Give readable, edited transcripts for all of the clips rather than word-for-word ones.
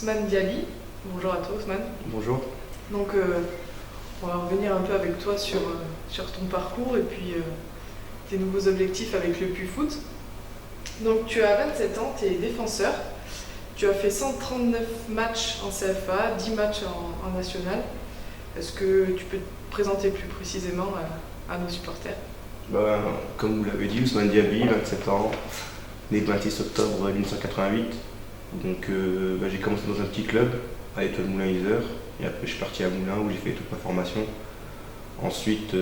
Ousmane Diaby. Bonjour à toi Ousmane. Bonjour. Donc on va revenir un peu avec toi sur ton parcours et puis tes nouveaux objectifs avec le Puy-Foot. Donc tu as 27 ans, tu es défenseur. Tu as fait 139 matchs en CFA, 10 matchs en national. Est-ce que tu peux te présenter plus précisément à nos supporters? Comme vous l'avez dit, Ousmane Diaby, 27 ans, né le 26 octobre 1988. Donc j'ai commencé dans un petit club à Étoile Moulin-Isère et après je suis parti à Moulins où j'ai fait toute ma formation. Ensuite,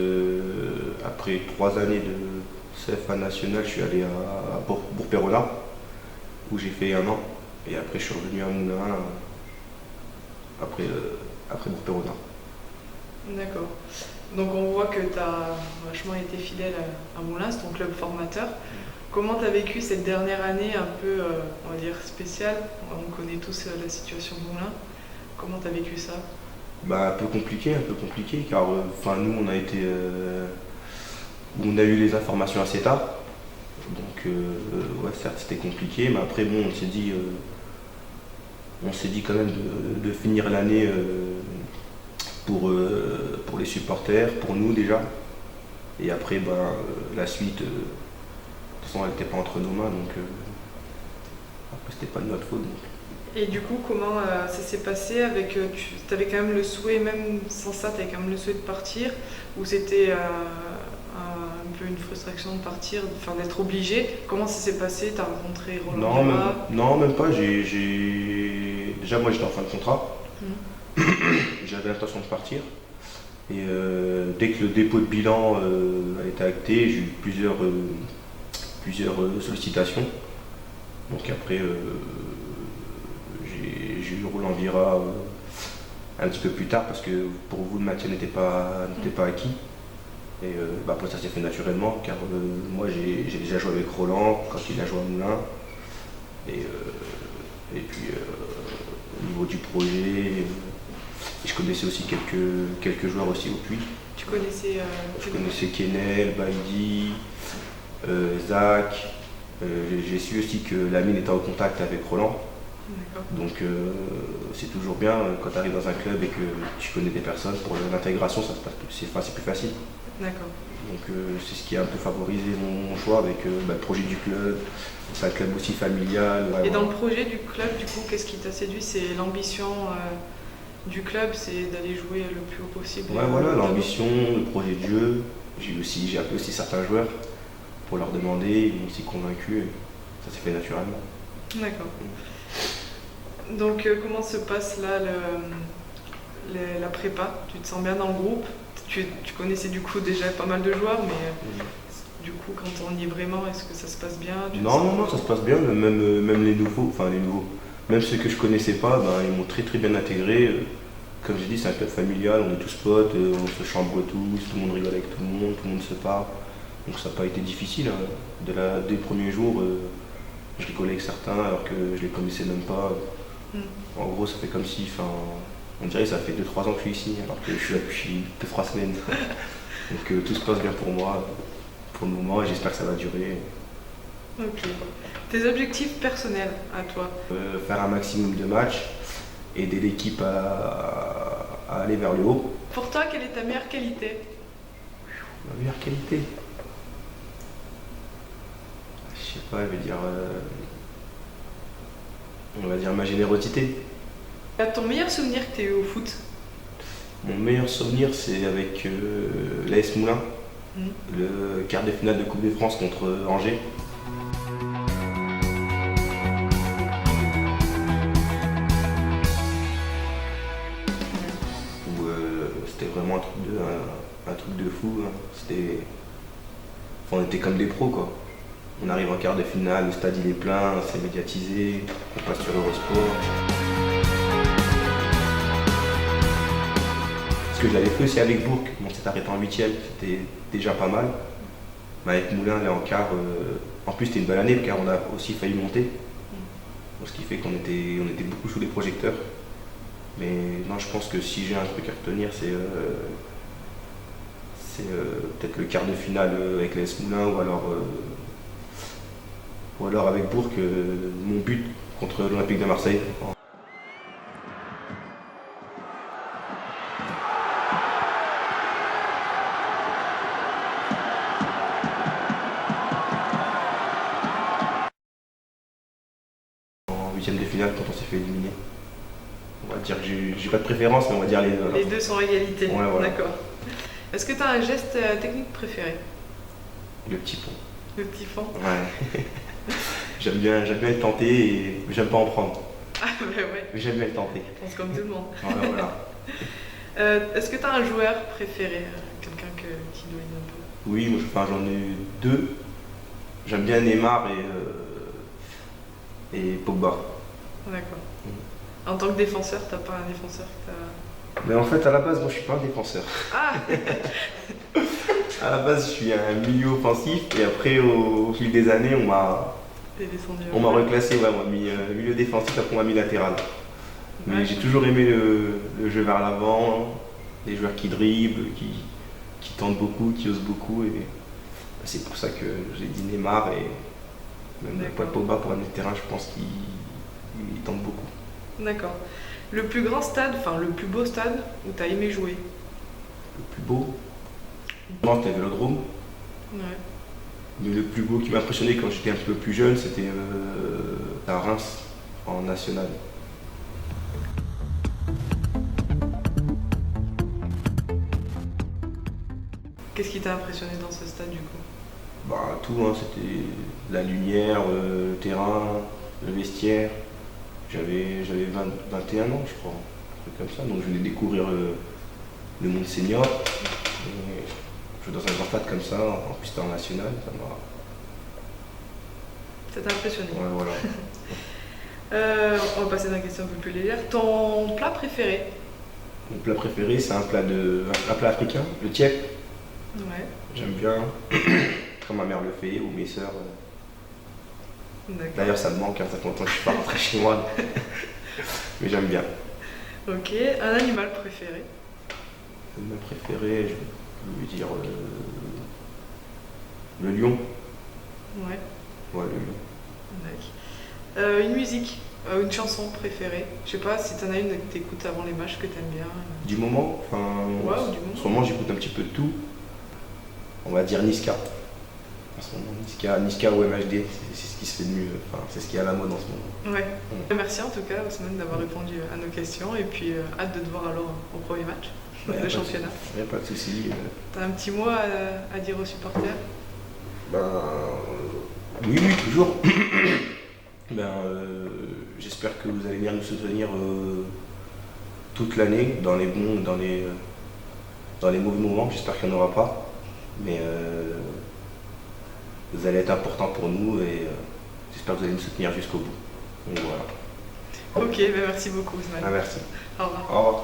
après 3 années de CFA national, je suis allé à Bourg-Péronard où j'ai fait 1 an et après je suis revenu à Moulins après Bourg-Péronard. D'accord. Donc on voit que tu as vachement été fidèle à Moulins, c'est ton club formateur. Comment tu as vécu cette dernière année un peu, on va dire, spéciale? On connaît tous la situation de Moulins. Comment tu as vécu ça? Un peu compliqué car nous on a eu les informations assez tard. Donc ouais, certes c'était compliqué, mais après bon on s'est dit quand même de finir l'année pour les supporters, pour nous déjà. Et après la suite, de toute façon elle n'était pas entre nos mains, donc après c'était pas de notre faute. Donc. Et du coup, comment ça s'est passé avec, tu avais quand même le souhait, même sans ça, tu avais quand même le souhait de partir, ou c'était un peu une frustration de partir, enfin d'être obligé? Comment ça s'est passé? Tu as rencontré Roland Vira? Non, même pas. Déjà moi j'étais en fin de contrat. J'avais l'intention de partir. Et dès que le dépôt de bilan a été acté, j'ai eu plusieurs sollicitations. Donc après j'ai eu Roland Vira un petit peu plus tard parce que pour vous le maintien n'était pas acquis. Et après ça s'est fait naturellement car moi j'ai déjà joué avec Roland quand il a joué à Moulins. Et puis au niveau du projet, je connaissais aussi quelques joueurs aussi au Puy. Tu connaissais Je connaissais Kenel, Baïdi, Zach. J'ai su aussi que Lamine était en contact avec Roland. Donc c'est toujours bien quand tu arrives dans un club et que tu connais des personnes, pour l'intégration c'est plus facile. D'accord. Donc c'est ce qui a un peu favorisé mon choix avec le projet du club. C'est un club aussi familial. Et dans le projet du club, du coup, qu'est-ce qui t'a séduit? C'est l'ambition du club, c'est d'aller jouer le plus haut possible? Ouais, voilà, l'ambition, le projet de jeu. J'ai appelé aussi certains joueurs pour leur demander, ils m'ont aussi convaincu. Et ça s'est fait naturellement. D'accord. Donc comment se passe là la prépa? Tu te sens bien dans le groupe? Tu connaissais du coup déjà pas mal de joueurs, mais du coup quand on y est vraiment, est-ce que ça se passe bien? Non, ça se passe bien, même les nouveaux, même ceux que je connaissais pas, ils m'ont très bien intégré. Comme j'ai dit, c'est un club familial, on est tous potes, on se chambre tous, tout le monde rigole avec tout le monde se parle. Donc ça n'a pas été difficile. Dès le premier jour, je rigolais avec certains alors que je les connaissais même pas. En gros, ça fait comme si, on dirait que ça fait 2-3 ans que je suis ici, alors que je suis là depuis 2-3 semaines. Donc tout se passe bien pour moi, pour le moment, et j'espère que ça va durer. Ok. Tes objectifs personnels à toi? Faire un maximum de matchs, aider l'équipe à aller vers le haut. Pour toi, quelle est ta meilleure qualité? Ma meilleure qualité? Je sais pas, on va dire ma générosité. Ton meilleur souvenir que tu as eu au foot? Mon meilleur souvenir, c'est avec l'AS Moulins, le quart de finale de Coupe de France contre Angers. Où c'était vraiment un truc de fou. On était comme des pros, quoi. On arrive en quart de finale, le stade il est plein, c'est médiatisé, on passe sur Eurosport. Ce que j'avais fait aussi avec Bourg, on s'est arrêté en 8e, c'était déjà pas mal. Mais avec Moulins, là en quart, en plus c'était une belle année car on a aussi failli monter. Ce qui fait qu'on était beaucoup sous les projecteurs. Mais non, je pense que si j'ai un truc à retenir, c'est peut-être le quart de finale avec l'AS Moulins ou alors avec Bourg, mon but contre l'Olympique de Marseille. fait éliminer. On va dire que j'ai pas de préférence, mais on va dire les deux. Les deux sont à égalité. Ouais, voilà. D'accord. Est-ce que tu as un geste technique préféré? Le petit pont. Le petit fond? Ouais. J'aime bien être tenté et j'aime pas en prendre. Ah, bah ouais, Mais j'aime bien le tenter. je pense comme tout le monde. Voilà, voilà. Est-ce que tu as un joueur préféré? Quelqu'un qui domine un peu? Oui, moi j'en ai deux. J'aime bien Neymar et Pogba. D'accord. En tant que défenseur, t'as pas un défenseur que t'as... Mais en fait, à la base, moi je suis pas un défenseur. Ah! À la base, je suis un milieu offensif et après, au fil des années, T'es descendu. on m'a reclassé, ouais, on m'a mis milieu défensif, après on m'a mis latéral. Mais Ouais. j'ai toujours aimé le jeu vers l'avant, les joueurs qui dribblent, qui tentent beaucoup, qui osent beaucoup. Et c'est pour ça que j'ai dit Neymar et même D'accord. Paul Pogba pour un milieu de terrain, je pense qu'il tente beaucoup. D'accord. Le plus grand stade, enfin le plus beau stade où t'as aimé jouer? Le plus beau, non, c'était le Vélodrome. Ouais. Mais le plus beau qui m'a impressionné quand j'étais un petit peu plus jeune, c'était à Reims, en national. Qu'est-ce qui t'a impressionné dans ce stade du coup? Bah, tout, hein, c'était la lumière, le terrain, le vestiaire. J'avais 21 ans, je crois, un truc comme ça. Donc je venais découvrir le monde senior. Et jouer dans un grand stade comme ça, en plus c'était en national, ça m'a. Ça t'a impressionné? Ouais, voilà. On va passer dans une question un peu plus légère. Ton plat préféré? Mon plat préféré, c'est un plat africain, le tiep. Ouais. J'aime bien, quand ma mère le fait, ou mes sœurs. D'accord. D'ailleurs, ça me manque, hein, ça fait longtemps que je suis pas rentré chez moi. Mais j'aime bien. Ok. Un animal préféré? Mon préféré, je vais dire le lion. Ouais. Ouais, le lion. D'accord. Une musique, une chanson préférée? Je sais pas si t'en as une que t'écoutes avant les matchs que t'aimes bien. Du moment, enfin, Ouais, ou du en moment. ce moment, j'écoute un petit peu de tout. On va dire Niska. En ce moment, Niska ou MHD, c'est ce qui se fait de mieux. Enfin, c'est ce qui est à la mode en ce moment. Ouais. Merci en tout cas, Ousmane, d'avoir répondu à nos questions et puis hâte de te voir alors au premier match Ouais, de championnat. Il n'y a pas de souci. T'as un petit mot à dire aux supporters? Ben, oui, oui, toujours. Ben, j'espère que vous allez venir nous soutenir toute l'année, dans les bons, dans les mauvais moments. J'espère qu'il n'y en aura pas. Mais vous allez être important pour nous et j'espère que vous allez nous soutenir jusqu'au bout. Donc voilà. Ok, ben merci beaucoup, Ousmane. Ah, merci. Au revoir. Au revoir.